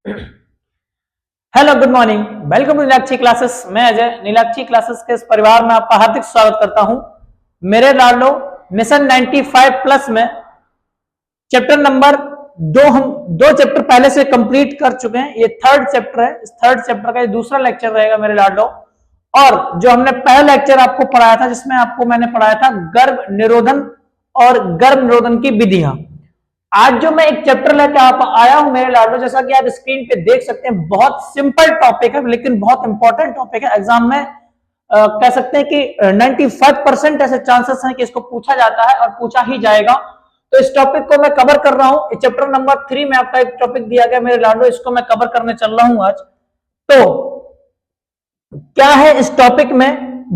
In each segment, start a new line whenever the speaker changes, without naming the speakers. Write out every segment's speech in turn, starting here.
Hello, good morning, welcome to Nilakshi classes. मैं Ajay Neelakshi classes के इस परिवार में आपका हार्दिक स्वागत करता हूं। मेरे लाडलो मिशन 95 प्लस में चैप्टर नंबर हम दो चैप्टर पहले से कंप्लीट कर चुके हैं। ये थर्ड चैप्टर है। इस थर्ड चैप्टर का ये दूसरा लेक्चर रहेगा मेरे लाडलो। और जो हमने पहला लेक्चर आपको पढ़ाया था, जिसमें आपको मैंने पढ़ाया था गर्भ निरोधन और गर्भ निरोधन की विधियां। आज जो मैं एक चैप्टर लेकर आप आया हूं मेरे लाडलो, जैसा कि आप स्क्रीन पे देख सकते हैं, बहुत सिंपल टॉपिक है लेकिन बहुत इंपॉर्टेंट टॉपिक है। एग्जाम में कह सकते हैं कि 95% ऐसे चांसेस हैं कि इसको पूछा जाता है और पूछा ही जाएगा। तो इस टॉपिक को मैं कवर कर रहा हूं। चैप्टर नंबर 3 में आपका एक टॉपिक दिया गया मेरे लाडलो, इसको मैं कवर करने चल रहा हूं आज। तो क्या है इस टॉपिक में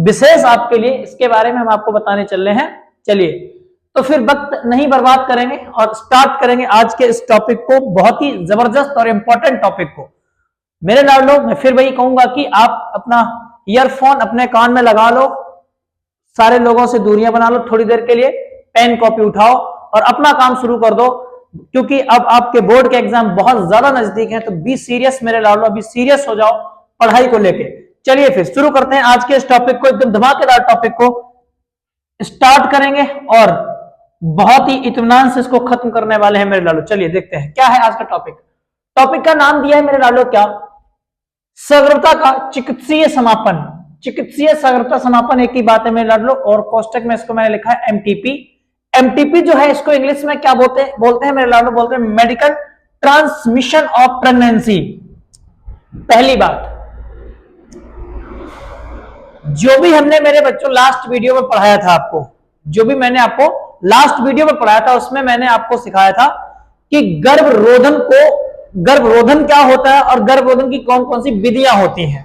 विशेष आपके लिए, इसके बारे में हम आपको बताने चल रहे हैं। चलिए, तो फिर वक्त नहीं बर्बाद करेंगे और स्टार्ट करेंगे आज के इस टॉपिक को, बहुत ही जबरदस्त और इंपॉर्टेंट टॉपिक को। मेरे लाडलो, मैं फिर वही कहूंगा कि आप अपना ईयरफोन अपने कान में लगा लो, सारे लोगों से दूरियां बना लो थोड़ी देर के लिए, पेन कॉपी उठाओ और अपना काम शुरू कर दो, क्योंकि अब आपके बोर्ड के एग्जाम बहुत ज्यादा नजदीक हैं। तो बी सीरियस मेरे लाडलो, अभी सीरियस हो जाओ पढ़ाई को लेके। चलिए फिर शुरू करते हैं आज के इस टॉपिक को, एकदम धमाकेदार टॉपिक को स्टार्ट करेंगे और बहुत ही इत्मीनान से इसको खत्म करने वाले हैं मेरे लाडलो। चलिए देखते हैं क्या है आज का टॉपिक। टॉपिक का नाम दिया है मेरे लाडलो क्या, सगर्भता का चिकित्सीय समापन। चिकित्सीय सगर्भता समापन एक ही बात है मेरे लाडलो, और कोष्टक में इसको मैंने लिखा है एमटीपी। एमटीपी जो है इसको इंग्लिश में क्या बोलते हैं मेरे लाडलो, बोलते हैं मेडिकल ट्रांसमिशन ऑफ प्रेगनेंसी। पहली बात, जो भी हमने मेरे बच्चों लास्ट वीडियो में पढ़ाया था आपको, जो भी मैंने आपको लास्ट वीडियो में पढ़ाया था, उसमें मैंने आपको सिखाया था कि गर्भरोधन क्या होता है और गर्भरोधन की कौन कौन सी विधियां होती हैं।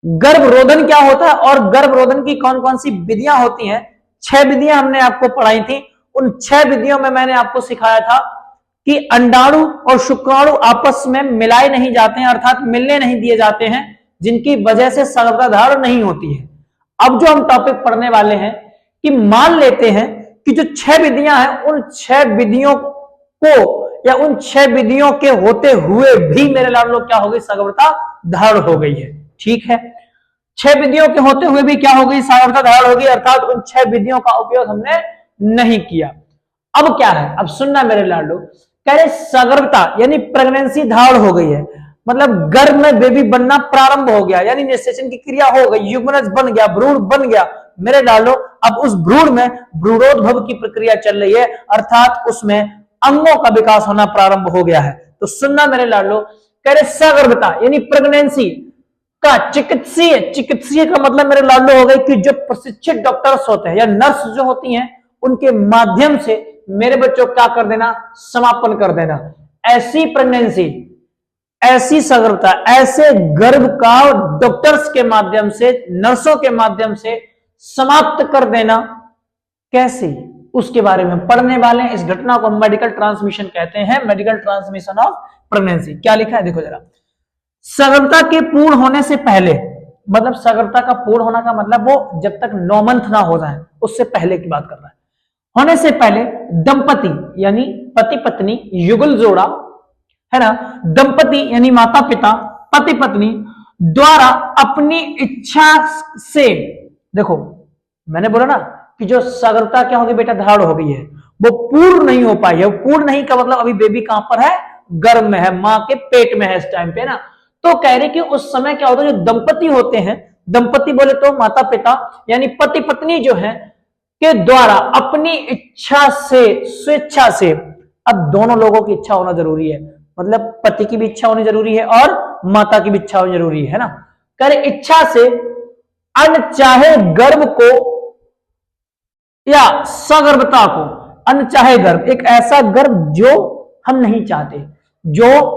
गर्भरोधन क्या होता है और गर्भरोधन की कौन कौन सी विधियां होती हैं। 6 विधियां हमने आपको पढ़ाई थी। उन 6 विधियों में मैंने आपको सिखाया था कि अंडाणु और शुक्राणु आपस में मिलाए नहीं जाते हैं, अर्थात मिलने नहीं दिए जाते हैं, जिनकी वजह से सगर्भता धारण नहीं होती है। अब जो हम टॉपिक पढ़ने वाले हैं कि मान लेते हैं कि जो 6 विधियां हैं, उन 6 विधियों को या उन 6 विधियों के होते हुए भी मेरे लाडलो क्या हो गई, सगर्भता धारण हो गई है। ठीक है, 6 विधियों के होते हुए भी क्या हो गई, सगर्भता धारण होगी, अर्थात उन 6 विधियों का उपयोग हमने नहीं किया। अब क्या है, अब सुनना मेरे लाडलो, कह रहे सगर्भता यानी प्रेगनेंसी धारण हो गई है, मतलब गर्भ में बेबी बनना प्रारंभ हो गया, यानी निषेचन की क्रिया हो गई, युग्मनज बन गया, भ्रूण बन गया मेरे लाडलो। अब उस भ्रूण में भ्रूणोद्भव की प्रक्रिया चल रही है, अर्थात उसमें अंगों का विकास होना प्रारंभ हो गया है। तो सुनना मेरे लाडलो, कह रहे सगर्भता यानी प्रेगनेंसी का चिकित्सीय का मतलब मेरे लाडलो हो गए कि जो प्रशिक्षित डॉक्टर्स होते हैं या नर्स जो होती हैं, उनके माध्यम से मेरे बच्चों क्या कर देना, समापन कर देना। ऐसी प्रेगनेंसी, ऐसी सगर्भता, ऐसे गर्भ का डॉक्टर्स के माध्यम से, नर्सों के माध्यम से समाप्त कर देना। कैसे, उसके बारे में पढ़ने वाले हैं। इस घटना को मेडिकल ट्रांसमिशन कहते हैं, मेडिकल ट्रांसमिशन ऑफ प्रेगनेंसी। क्या लिखा है देखो जरा, सगर्भता के पूर्ण होने से पहले, मतलब सगर्भता का पूर्ण होना का मतलब वो जब तक 9 मंथ ना हो जाए उससे पहले की बात कर रहा है। होने से पहले दंपति यानी पति पत्नी, युगल जोड़ा है ना, दंपति यानी माता पिता, पति पत्नी द्वारा अपनी इच्छा से, देखो मैंने बोला ना कि जो सगर्भता क्या होगी बेटा, धारण हो गई है, वो पूर्ण नहीं हो पाई है। वो पूर्ण नहीं का मतलब अभी बेबी कहां पर है, गर्भ में है, मां के पेट में है इस टाइम पे ना। तो कह रहे कि उस समय क्या होता है, जो दंपति होते हैं, दंपति बोले तो माता पिता यानी पति पत्नी जो है के द्वारा अपनी इच्छा से, स्वेच्छा से, अब दोनों लोगों की इच्छा होना जरूरी है, मतलब पति की भी इच्छा होनी जरूरी है और माता की भी इच्छा होनी जरूरी है ना। कह रहे इच्छा से अनचाहे गर्भ को या सगर्भता को, अनचाहे गर्भ एक ऐसा गर्भ जो हम नहीं चाहते, जो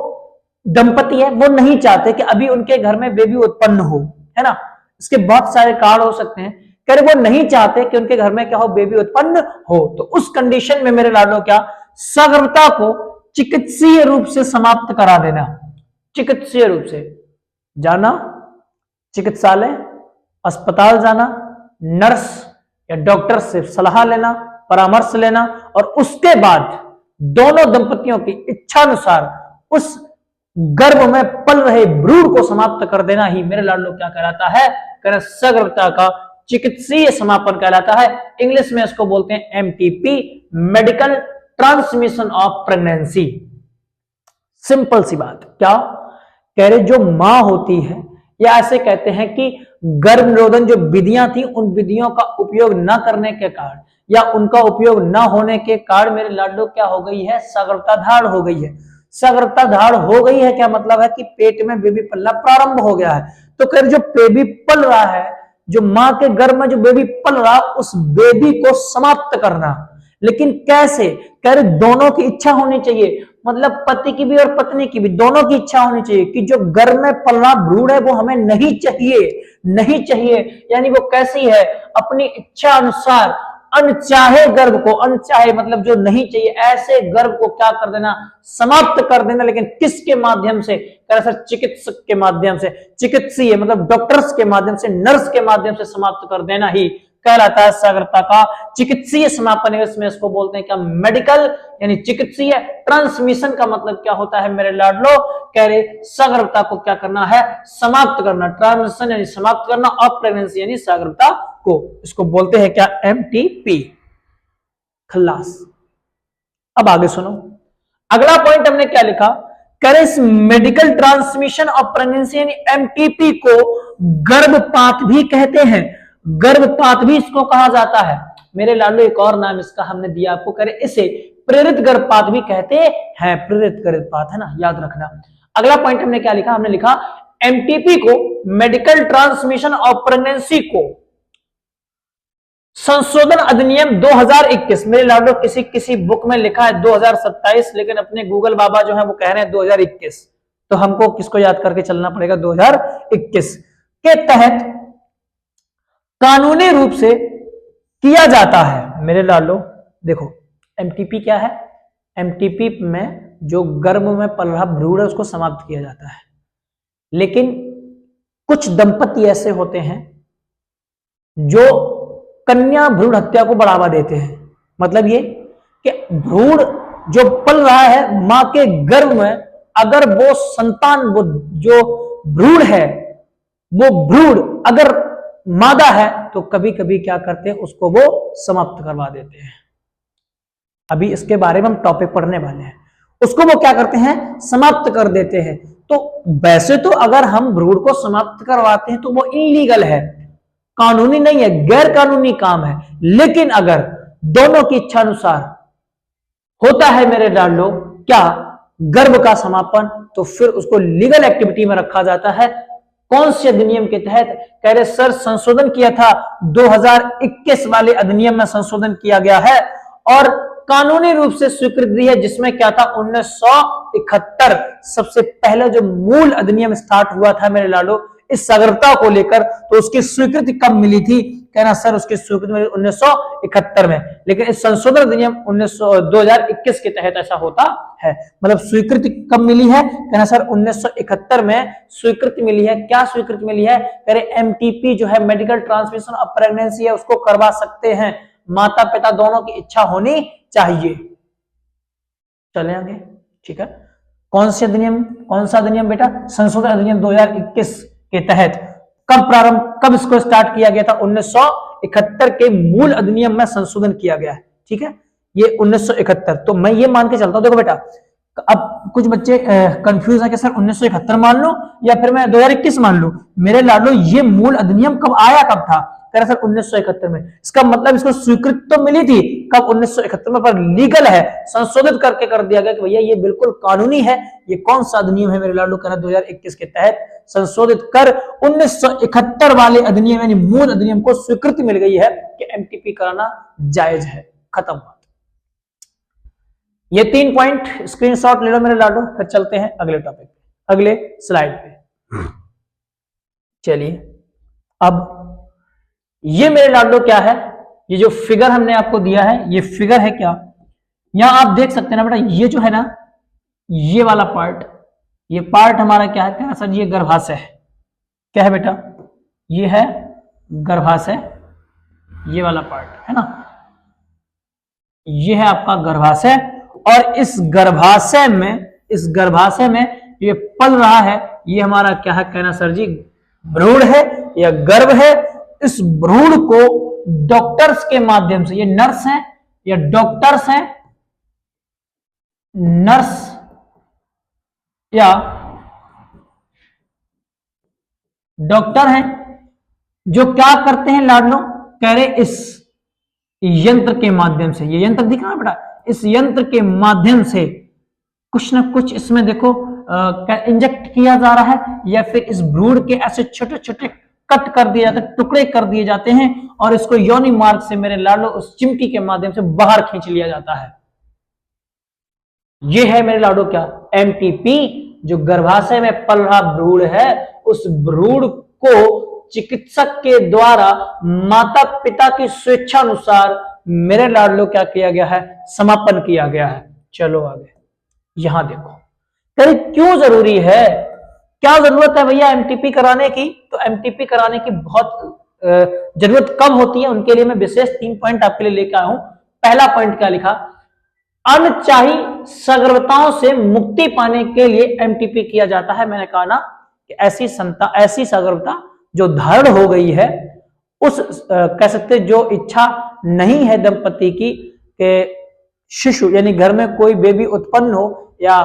दंपति है वो नहीं चाहते कि अभी उनके घर में बेबी उत्पन्न हो, है ना। इसके बहुत सारे कारण हो सकते हैं, कह रहे वो नहीं चाहते कि उनके घर में क्या हो, बेबी उत्पन्न हो। तो उस कंडीशन में मेरे लाडो क्या, सगर्भता को चिकित्सीय रूप से समाप्त करा देना। चिकित्सीय रूप से जाना, चिकित्सालय, अस्पताल जाना, नर्स या डॉक्टर से सलाह लेना, परामर्श लेना, और उसके बाद दोनों दंपतियों की इच्छानुसार उस गर्भ में पल रहे भ्रूण को समाप्त कर देना ही मेरे लाडलो क्या कहलाता है, सगर्भता का चिकित्सीय समापन कहलाता है। इंग्लिश में इसको बोलते हैं MTP, medical transmission of pregnancy. Simple सी बात, क्या कह रहे, जो मां होती है या ऐसे कहते हैं कि गर्भ निरोधन जो विधियां थी उन विधियों का उपयोग न करने के कारण या उनका उपयोग न होने के कारण मेरे लाडलो क्या हो गई है, सगर्भता धारण हो गई है। सगर्भता धारण हो गई है क्या मतलब है कि पेट में बेबी पलना प्रारंभ हो गया है। तो कह रहे जो बेबी पल रहा है, जो मां के गर्भ में जो बेबी पल रहा, उस बेबी को समाप्त करना। लेकिन कैसे, कह रहे दोनों की इच्छा होनी चाहिए, मतलब पति की भी और पत्नी की भी, दोनों की इच्छा होनी चाहिए कि जो गर्भ में पल रहा भ्रूण है वो हमें नहीं चाहिए, नहीं चाहिए। यानी वो कैसी है, अपनी इच्छा अनुसार अनचाहे गर्भ को, अनचाहे मतलब जो नहीं चाहिए ऐसे गर्भ को क्या कर देना, समाप्त कर देना। लेकिन किसके माध्यम से, कह रहे सर चिकित्सक के माध्यम से, चिकित्सीय मतलब डॉक्टर्स के माध्यम से, नर्स के माध्यम से समाप्त कर देना ही कहलाता है सगर्भता का चिकित्सीय समापन। इसमें इसको बोलते हैं क्या, मेडिकल यानी चिकित्सीय। ट्रांसमिशन का मतलब क्या होता है मेरे लाडलो, कह रहे सगर्भता को क्या करना है, समाप्त करना। ट्रांसमिशन यानी समाप्त करना, और प्रेगनेंसी यानी सगर्भता को, इसको बोलते हैं क्या, एमटीपी। खल्लास। अब आगे सुनो, अगला पॉइंट हमने क्या लिखा, कह रहे इस मेडिकल ट्रांसमिशन ऑफ प्रेगनेंसी यानी एमटीपी को गर्भपात भी कहते हैं। गर्भपात भी इसको कहा जाता है मेरे लाडलो। एक और नाम इसका हमने दिया आपको, करे इसे प्रेरित गर्भपात भी कहते हैं। प्रेरित गर्भपात है ना, याद रखना। अगला पॉइंट हमने क्या लिखा, हमने लिखा एमटीपी को, मेडिकल ट्रांसमिशन ऑफ प्रेगनेंसी को, संशोधन अधिनियम 2021। मेरे लाडलो किसी बुक में लिखा है 2027, लेकिन अपने गूगल बाबा जो है वो कह रहे हैं 2021, तो हमको किसको याद करके चलना पड़ेगा, 2021 के तहत कानूनी रूप से किया जाता है। मेरे लाडलो देखो, एमटीपी क्या है, एमटीपी में जो गर्भ में पल रहा भ्रूण है उसको समाप्त किया जाता है। लेकिन कुछ दंपति ऐसे होते हैं जो कन्या भ्रूण हत्या को बढ़ावा देते हैं। मतलब ये कि भ्रूण जो पल रहा है मां के गर्भ में, अगर वो संतान, वो जो भ्रूण है, वो भ्रूण अगर मादा है तो कभी कभी क्या करते हैं, उसको वो समाप्त करवा देते हैं। अभी इसके बारे में हम टॉपिक पढ़ने वाले हैं। उसको वो क्या करते हैं, समाप्त कर देते हैं। तो वैसे तो अगर हम भ्रूण को समाप्त करवाते हैं तो वो इलीगल है, कानूनी नहीं है, गैर कानूनी काम है। लेकिन अगर दोनों की इच्छा अनुसार होता है मेरे लाडलो क्या, गर्भ का समापन, तो फिर उसको लीगल एक्टिविटी में रखा जाता है। कौन से अधिनियम के तहत, कह रहे सर संशोधन किया था 2021 वाले अधिनियम में संशोधन किया गया है और कानूनी रूप से स्वीकृति है, जिसमें क्या था 1971 सबसे पहले जो मूल अधिनियम स्टार्ट हुआ था मेरे लाडो इस सगर्भता को लेकर। तो उसकी स्वीकृति कब मिली थी, कहना सर उसकी स्वीकृति मिली 1971 में। लेकिन इस संशोधन अधिनियम 2021 के तहत ऐसा होता है। मतलब स्वीकृति कब मिली है, कहना सर 1971 में स्वीकृति मिली है। क्या स्वीकृति मिली है, कह रहे एमटीपी जो है मेडिकल ट्रांसमिशन ऑफ प्रेगनेंसी है, उसको करवा सकते हैं। माता पिता दोनों की इच्छा होनी चाहिए। चले आगे, ठीक है। कौन सा अधिनियम बेटा, संशोधन अधिनियम 2021 के तहत कब इसको स्टार्ट किया गया था, 1971 के मूल अधिनियम में संशोधन किया गया है। ठीक है, ये 1971। तो मैं ये मान के चलता हूं, देखो बेटा अब कुछ बच्चे कंफ्यूज है कि सर 1971 मान लो या फिर मैं 2021 मान लूं। मेरे लाडलो ये मूल अधिनियम कब आया, कब था, कह रहा सर 1971 में। इसका मतलब इसको स्वीकृति तो मिली थी कब, 1971 में, पर लीगल है, संशोधित करके कर दिया गया कि भैया ये बिल्कुल कानूनी है। ये कौन सा अधिनियम है मेरे लाडलो, कह रहा 2021 के तहत संशोधित कर 1971 वाले अधिनियम यानी मूल अधिनियम को स्वीकृति मिल गई है कि एमटीपी कराना जायज है। खत्म बात। ये 3 पॉइंट स्क्रीनशॉट ले लो मेरे लाडो, फिर चलते हैं अगले टॉपिक पे, अगले स्लाइड पे। चलिए, अब ये मेरे लाडो क्या है, ये जो फिगर हमने आपको दिया है, ये फिगर है क्या, यहां आप देख सकते हैं ना बेटा, ये जो है ना, ये वाला पार्ट, ये पार्ट हमारा क्या है सर, ये गर्भाशय है। क्या है बेटा, ये है गर्भाशय, ये वाला पार्ट है ना, ये है आपका गर्भाशय। और इस गर्भाशय में ये पल रहा है, ये हमारा क्या है कहना सर जी, भ्रूण है या गर्भ है। इस भ्रूण को डॉक्टर्स के माध्यम से, ये नर्स हैं या डॉक्टर्स हैं, नर्स या डॉक्टर हैं, जो क्या करते हैं लाडलो, कह रहे इस यंत्र के माध्यम से, ये यंत्र दिख रहा है बेटा, इस यंत्र के माध्यम से कुछ ना कुछ इसमें देखो इंजेक्ट किया जा रहा है, या फिर इस भ्रूण के ऐसे छोटे छोटे कट कर दिए जाते हैं, टुकड़े कर दिए जाते हैं, और इसको योनि मार्ग से मेरे लाडलो उस चिमटी के माध्यम से बाहर खींच लिया जाता है। ये है मेरे लाडो क्या, एमटीपी, जो गर्भाशय में पल रहा भ्रूण है, उस भ्रूण को चिकित्सक के द्वारा माता पिता की स्वेच्छानुसार मेरे लाडलो क्या किया गया है, समापन किया गया है। चलो आगे, यहां देखो कहीं क्यों जरूरी है, क्या जरूरत है भैया एमटीपी कराने की। तो एमटीपी कराने की बहुत जरूरत कब होती है, उनके लिए मैं विशेष 3 पॉइंट आपके लिए लेकर आया हूं। पहला पॉइंट क्या लिखा, अनचाही सगर्भताओं से मुक्ति पाने के लिए एमटीपी किया जाता है। मैंने कहा ना कि ऐसी सगर्भता जो धारण हो गई है, उस कह सकते जो इच्छा नहीं है दंपति की कि शिशु यानी घर में कोई बेबी उत्पन्न हो, या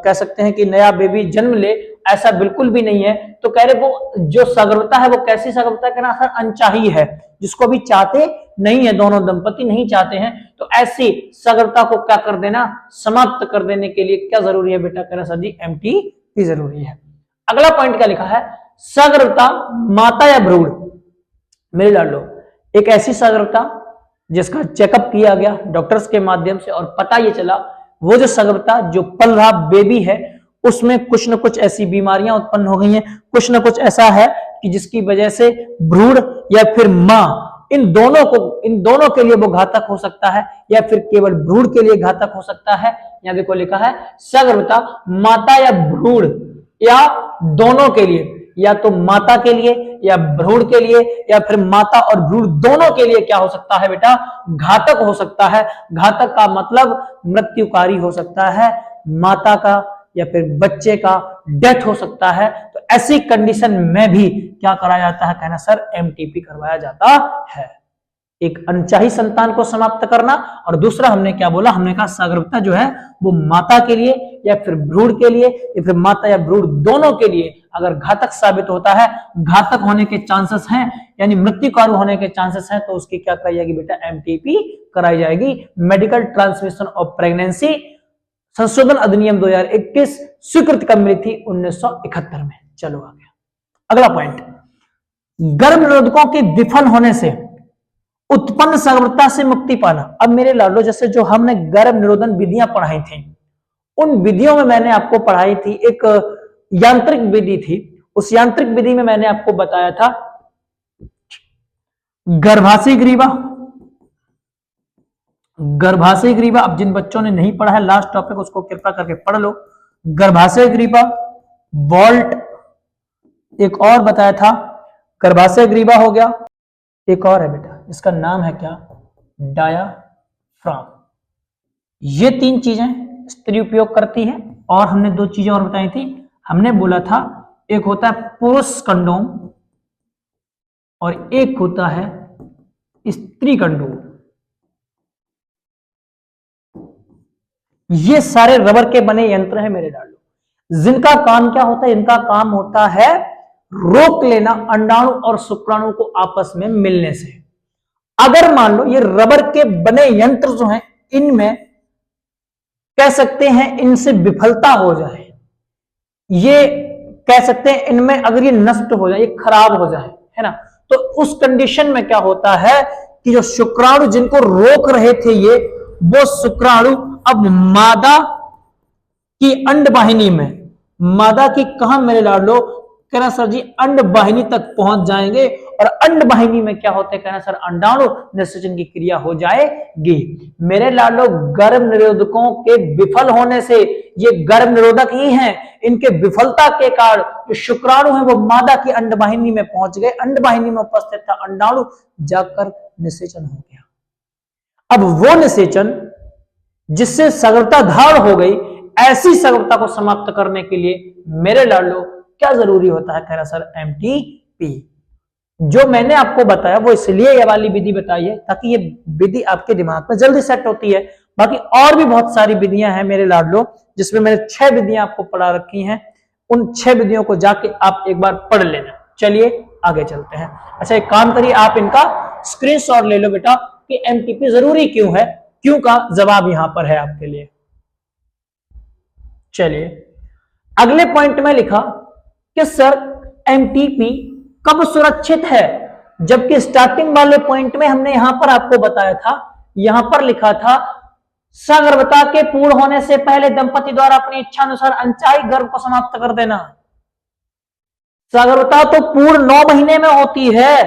कह सकते हैं कि नया बेबी जन्म ले, ऐसा बिल्कुल भी नहीं है। तो कह रहे वो जो सगर्भता है वो कैसी सगर्भता कहना सर, अनचाही है, जिसको भी चाहते नहीं है, दोनों दंपति नहीं चाहते हैं। तो ऐसी सगर्भता को क्या कर देना, समाप्त कर देने के लिए क्या जरूरी है बेटा, कहना सर जी एमटीपी जरूरी है। अगला पॉइंट क्या लिखा है, सगर्भता माता या भ्रूण, मेरे लाडलो एक ऐसी सगर्भता जिसका चेकअप किया गया डॉक्टर्स के माध्यम से, और पता ये चला वो जो सगर्भता जो पल रहा बेबी है, उसमें कुछ न कुछ ऐसी बीमारियां उत्पन्न हो गई हैं, कुछ न कुछ ऐसा है कि जिसकी वजह से भ्रूण या फिर मां, इन दोनों के लिए वो घातक हो सकता है, या फिर केवल भ्रूण के लिए घातक हो सकता है। यहां देखो लिखा है सगर्भता माता या भ्रूण या दोनों के लिए, या तो माता के लिए या भ्रूण के लिए, या फिर माता और भ्रूण दोनों के लिए क्या हो सकता है बेटा, घातक हो सकता है। घातक का मतलब मृत्युकारी हो सकता है, माता का या फिर बच्चे का डेथ हो सकता है। तो ऐसी कंडीशन में भी क्या कराया जाता है, कहना सर एमटीपी करवाया जाता है। एक अनचाही संतान को समाप्त करना, और दूसरा हमने क्या बोला, हमने कहा सगर्भता जो है वो माता के लिए या फिर भ्रूण के लिए या फिर माता या भ्रूण दोनों के लिए अगर घातक साबित होता है, घातक होने के चांसेस हैं, यानी मृत्युकारी होने के चांसेस हैं, तो उसकी क्या कराई जाएगी बेटा, एमटीपी कराई जाएगी। मेडिकल ट्रांसमिशन ऑफ प्रेगनेंसी संशोधन अधिनियम 2021 स्वीकृति कब मिली थी, 1971 में। चलो आ गया अगला पॉइंट, गर्भ निरोधकों के विफल होने से उत्पन्न सगर्भता से मुक्ति पाना। अब मेरे लाडलो जैसे जो हमने गर्भ निरोधन विधियां पढ़ाई थी, उन विधियों में मैंने आपको पढ़ाई थी एक यांत्रिक विधि थी। उस यांत्रिक विधि में मैंने आपको बताया था गर्भाशय ग्रीवा। गर्भाशय ग्रीवा, अब जिन बच्चों ने नहीं पढ़ा है लास्ट टॉपिक उसको कृपया करके पढ़ लो। गर्भाशय ग्रीवा, वॉल्ट, एक और बताया था गर्भाशय ग्रीवा हो गया, एक और है बेटा इसका नाम है क्या, डायाफ्राम। ये 3 चीजें स्त्री उपयोग करती है, और हमने 2 चीजें और बताई थी। हमने बोला था एक होता है पुरुष कंडोम और एक होता है स्त्री कंडोम। ये सारे रबर के बने यंत्र हैं मेरे लाडलो, जिनका काम क्या होता है, इनका काम होता है रोक लेना अंडाणु और शुक्राणु को आपस में मिलने से। अगर मान लो ये रबर के बने यंत्र जो हैं, इनमें कह सकते हैं इनसे विफलता हो जाए, ये कह सकते हैं इनमें अगर ये नष्ट हो जाए, ये खराब हो जाए, है ना, तो उस कंडीशन में क्या होता है कि जो शुक्राणु जिनको रोक रहे थे ये, वो शुक्राणु अब मादा की अंडवाहिनी में, मादा की कहां मेरे लाडलो, कहना सर जी अंडवाहिनी तक पहुंच जाएंगे, और अंडवाहिनी में क्या होते हैं, कहना सर अंडाणु निषेचन की क्रिया हो जाएगी। मेरे लाडलो गर्भ निरोधकों के विफल होने से, ये गर्भ निरोधक ही हैं, इनके विफलता के कारण जो शुक्राणु है वो मादा की अंडवाहिनी में पहुंच गए, अंडवाहिनी में उपस्थित था अंडाणु, जाकर निषेचन हो गया। अब वो निषेचन जिससे सगर्भता धारण हो गई, ऐसी सगर्भता को समाप्त करने के लिए मेरे लाडलो क्या जरूरी होता है? कह रहा सर एमटीपी। जो मैंने आपको बताया वो इसलिए ये वाली विधि बताई है ताकि ये विधि आपके दिमाग में जल्दी सेट होती है। बाकी और भी बहुत सारी विधियां हैं मेरे लाडलो, जिसमें मैंने 6 विधियां आपको पढ़ा रखी हैं। उन 6 विधियों को जाके आप एक बार पढ़ लेना। चलिए आगे चलते हैं। अच्छा एक काम करिए, आप इनका स्क्रीनशॉट ले लो बेटा कि एमटीपी जरूरी क्यों है। क्यों का जवाब यहां पर है आपके लिए। चलिए अगले पॉइंट में लिखा कि सर एमटीपी कब सुरक्षित है, जबकि स्टार्टिंग वाले पॉइंट में हमने यहां पर आपको बताया था, यहां पर लिखा था सगर्भता के पूर्ण होने से पहले दंपति द्वारा अपनी इच्छा अनुसार अनचाही गर्भ को समाप्त कर देना। सगर्भता तो पूर्ण 9 महीने में होती है,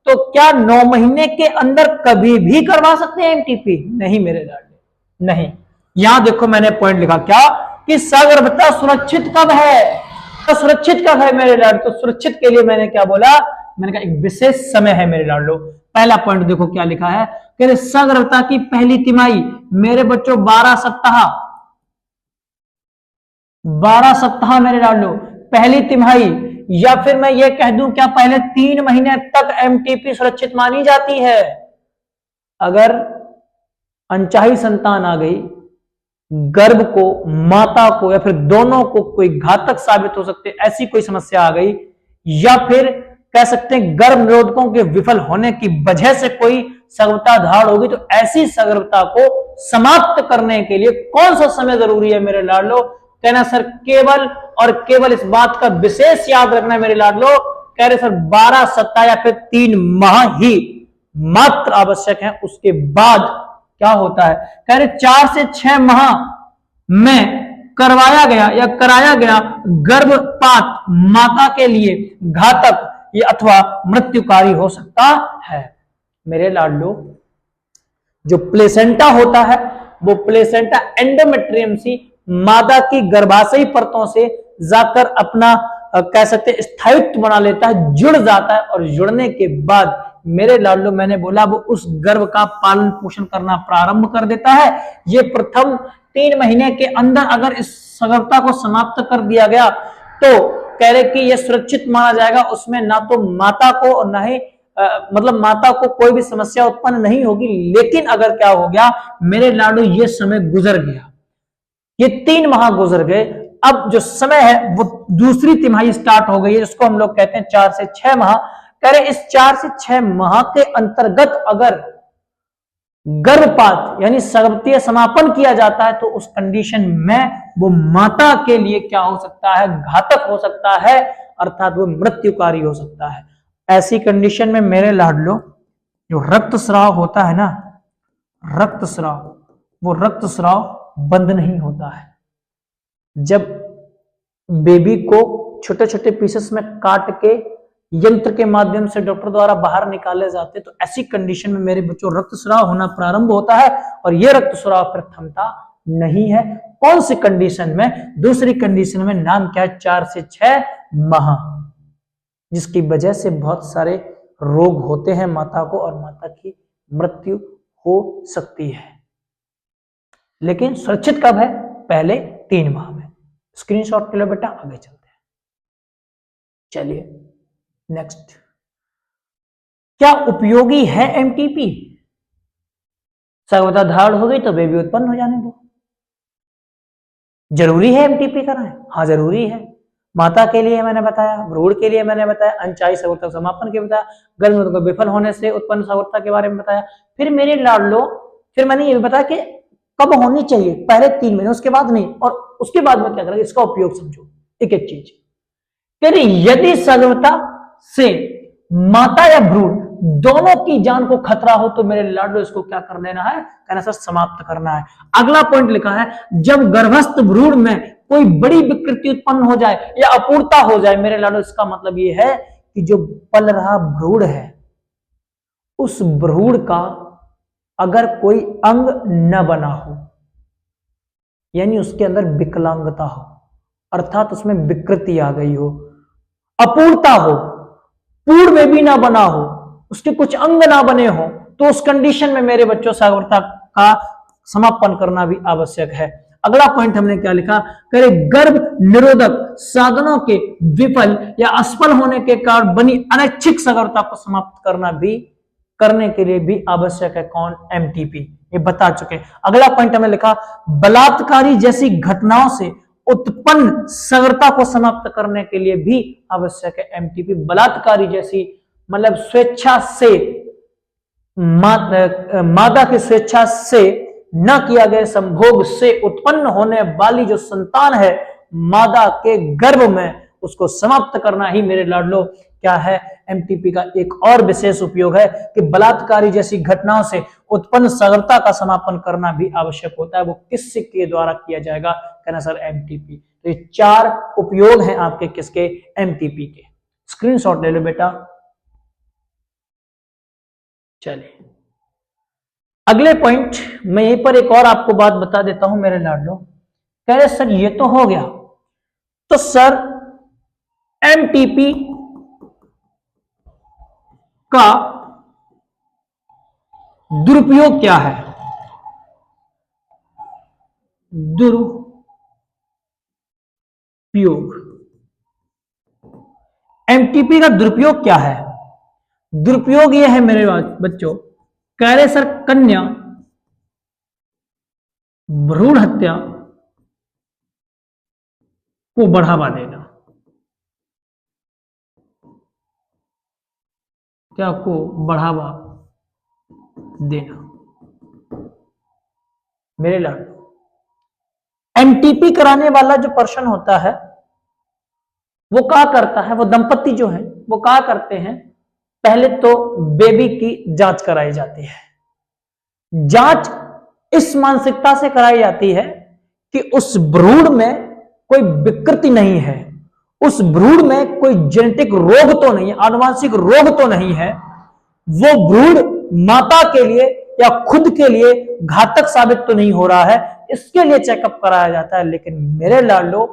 तो क्या 9 महीने के अंदर कभी भी करवा सकते हैं एमटीपी? नहीं मेरे लाडले, नहीं। यहां देखो मैंने पॉइंट लिखा क्या कि सगर्भता सुरक्षित कब है, तो सुरक्षित कब है मेरे लाडलो? तो सुरक्षित के लिए मैंने क्या बोला, मैंने कहा एक विशेष समय है मेरे लाडलो। पहला पॉइंट देखो क्या लिखा है कि सगर्भता की पहली तिमाही मेरे बच्चों 12 सप्ताह, 12 सप्ताह मेरे लाडलो पहली तिमाही, या फिर मैं ये कह दूं क्या पहले 3 महीने तक एमटीपी सुरक्षित मानी जाती है। अगर अनचाही संतान आ गई, गर्भ को, माता को या फिर दोनों को कोई घातक साबित हो सकते, ऐसी कोई समस्या आ गई, या फिर कह सकते हैं गर्भ निरोधकों के विफल होने की वजह से कोई सगर्भता धारण होगी, तो ऐसी सगर्भता को समाप्त करने के लिए कौन सा समय जरूरी है मेरे लाडलो? कहना सर केवल और केवल इस बात का विशेष याद रखना है मेरे लाडलो, कह रहे सर 12 सप्ताह या फिर 3 माह ही मात्र आवश्यक है। उसके बाद क्या होता है, कह रहे 4 से 6 माह में करवाया गया या कराया गया गर्भपात माता के लिए घातक या अथवा मृत्युकारी हो सकता है। मेरे लाडलो जो प्लेसेंटा होता है वो प्लेसेंटा एंडोमेट्रियम सी मादा की गर्भाशयी परतों से जाकर अपना कह सकते स्थायित्व बना लेता है, जुड़ जाता है, और जुड़ने के बाद मेरे लाडलो मैंने बोला वो उस गर्भ का पालन पोषण करना प्रारंभ कर देता है। ये प्रथम 3 महीने के अंदर अगर इस सगर्भता को समाप्त कर दिया गया तो कह रहे कि यह सुरक्षित माना जाएगा। उसमें ना तो माता को और ना ही मतलब माता को कोई भी समस्या उत्पन्न नहीं होगी। लेकिन अगर क्या हो गया मेरे लाडलो, ये समय गुजर गया, ये 3 माह गुजर गए, अब जो समय है वो दूसरी तिमाही स्टार्ट हो गई है, जिसको हम लोग कहते हैं 4 से 6 माह। कह रहे इस 4 से 6 माह के अंतर्गत अगर गर्भपात यानी सगर्भतीय समापन किया जाता है तो उस कंडीशन में वो माता के लिए क्या हो सकता है, घातक हो सकता है, अर्थात वो मृत्युकारी हो सकता है। ऐसी कंडीशन में मेरे लाडलो जो रक्तस्राव होता है ना, रक्तस्राव, वो रक्तस्राव बंद नहीं होता है। जब बेबी को छोटे छोटे पीसेस में काट के यंत्र के माध्यम से डॉक्टर द्वारा बाहर निकाले जाते, तो ऐसी कंडीशन में मेरे बच्चों रक्तस्राव होना प्रारंभ होता है, और यह रक्तस्राव फिर थमता नहीं है। कौन सी कंडीशन में? दूसरी कंडीशन में। नाम क्या है? 4 से 6 माह, जिसकी वजह से बहुत सारे रोग होते हैं माता को और माता की मृत्यु हो सकती है। लेकिन सुरक्षित कब है? पहले 3 माह में। स्क्रीनशॉट ले लो बेटा, आगे चलते हैं। चलिए नेक्स्ट, क्या उपयोगी है एमटीपी? सगर्भता धारण हो गई तो बेबी उत्पन्न हो जाने दो। जरूरी है एमटीपी कराएं? हाँ जरूरी है। माता के लिए मैंने बताया, भ्रूण के लिए मैंने बताया, अनचाही सगर्भता समापन के बताया, गर्भ विफल होने से उत्पन्न सगर्भता के बारे में बताया। फिर मेरे लाडलो, फिर मैंने ये भी बताया कि कब होनी चाहिए, पहले 3 महीने, उसके बाद नहीं। और उसके बाद में क्या करेंगे, इसका उपयोग समझो एक एक चीज। यदि सगर्भता से माता या भ्रूण दोनों की जान को खतरा हो तो मेरे लाडलो इसको क्या कर देना है, कहना सर समाप्त करना है। अगला पॉइंट लिखा है, जब गर्भस्थ भ्रूण में कोई बड़ी विकृति उत्पन्न हो जाए या अपूर्णता हो जाए, मेरे लाडलो इसका मतलब ये है कि जो पल रहा भ्रूण है उस भ्रूण का अगर कोई अंग न बना हो, यानी उसके अंदर विकलांगता हो, अर्थात उसमें विकृति आ गई हो, अपूर्णता हो, पूर्ण में भी ना बना हो, उसके कुछ अंग ना बने हो, तो उस कंडीशन में मेरे बच्चों सगर्भता का समापन करना भी आवश्यक है। अगला पॉइंट हमने क्या लिखा, कह रहे गर्भ निरोधक साधनों के विफल या असफल होने के कारण बनी अनैच्छिक सगर्भता को समाप्त करने के लिए भी आवश्यक है कौन, एमटीपी। ये बता चुके। अगला पॉइंट हमने लिखा बलात्कारी जैसी घटनाओं से उत्पन्न सगर्भता को समाप्त करने के लिए भी आवश्यक है एमटीपी। बलात्कारी जैसी मतलब स्वेच्छा से मादा की स्वेच्छा से न किया गया संभोग से उत्पन्न होने वाली जो संतान है मादा के गर्भ में, उसको समाप्त करना ही मेरे लाडलो क्या है, एमटीपी का एक और विशेष उपयोग है कि बलात्कारी जैसी घटनाओं से उत्पन्न सगर्भता का समापन करना भी आवश्यक होता है। वो किसके के द्वारा किया जाएगा, कहना सर एमटीपी। तो ये 4 उपयोग हैं आपके किसके, एमटीपी के। स्क्रीनशॉट ले लो बेटा। चलिए अगले पॉइंट मैं यहीं पर एक और आपको बात बता देता हूं मेरे लाडलो। कह रहे सर ये तो हो गया, तो सर एमटीपी का दुरुपयोग क्या है, दुरुपयोग, एमटीपी का दुरुपयोग क्या है। दुरुपयोग यह है मेरे बच्चों, कह रहे सर कन्या भ्रूण हत्या को बढ़ावा देना, क्या को बढ़ावा देना। मेरे लाल एमटीपी कराने वाला जो पर्सन होता है वो क्या करता है, वो दंपति जो है वो क्या करते हैं, पहले तो बेबी की जांच कराई जाती है। जांच इस मानसिकता से कराई जाती है कि उस भ्रूण में कोई विकृति नहीं है, उस भ्रूण में कोई जेनेटिक रोग तो नहीं है, आनुवांशिक रोग तो नहीं है, वो भ्रूण माता के लिए या खुद के लिए घातक साबित तो नहीं हो रहा है, इसके लिए चेकअप कराया जाता है। लेकिन मेरे लाडलो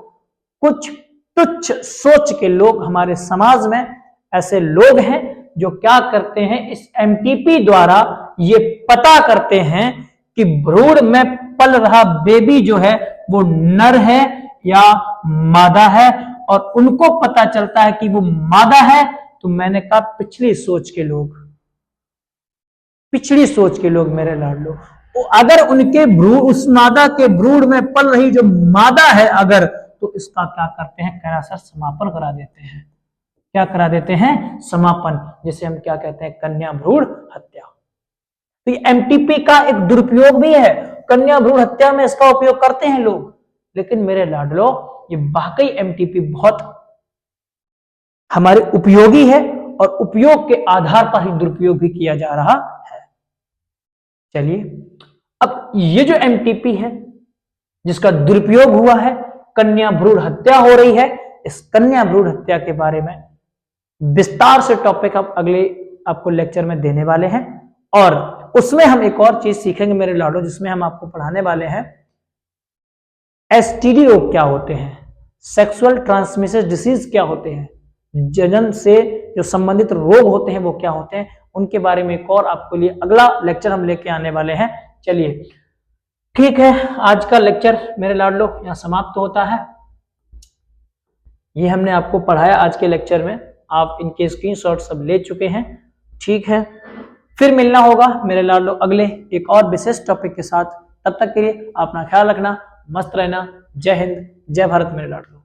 कुछ तुच्छ सोच के लोग हमारे समाज में ऐसे लोग हैं जो क्या करते हैं, इस एमटीपी द्वारा ये पता करते हैं कि भ्रूण में पल रहा बेबी जो है वो नर है या मादा है, और उनको पता चलता है कि वो मादा है। तो मैंने कहा पिछड़ी सोच के लोग मेरे लाडलो, अगर उनके भ्रूण उस मादा के भ्रूण में पल रही जो मादा है अगर, तो इसका क्या करते हैं, कहना सर समापन करा देते हैं। क्या करा देते हैं, समापन, जिसे हम क्या कहते हैं, कन्या भ्रूण हत्या। तो ये एमटीपी का एक दुरुपयोग भी है, कन्या भ्रूण हत्या में इसका उपयोग करते हैं लोग। लेकिन मेरे लाडलो ये वाकई एमटीपी बहुत हमारे उपयोगी है और उपयोग के आधार पर ही दुरुपयोग भी किया जा रहा है। चलिए अब ये जो एमटीपी है जिसका दुरुपयोग हुआ है, कन्या भ्रूण हत्या हो रही है, इस कन्या भ्रूण हत्या के बारे में विस्तार से टॉपिक आप अगले आपको लेक्चर में देने वाले हैं, और उसमें हम एक और चीज सीखेंगे मेरे लाडो, जिसमें हम आपको पढ़ाने वाले हैं एसटीडी रोग क्या होते हैं, सेक्सुअल ट्रांसमिशन डिसीज क्या होते हैं, जन्म से जो संबंधित रोग होते हैं वो क्या होते हैं, उनके बारे में एक और आपके लिए अगला लेक्चर हम लेके आने वाले हैं। चलिए ठीक है, आज का लेक्चर मेरे लाडलो यहाँ समाप्त होता है। ये हमने आपको पढ़ाया आज के लेक्चर में, आप इनके स्क्रीनशॉट सब ले चुके हैं। ठीक है, फिर मिलना होगा मेरे लाडलो अगले एक और विशेष टॉपिक के साथ। तब तक के लिए अपना ख्याल रखना, मस्त रहना। जय हिंद, जय भारत मेरे लाडलो।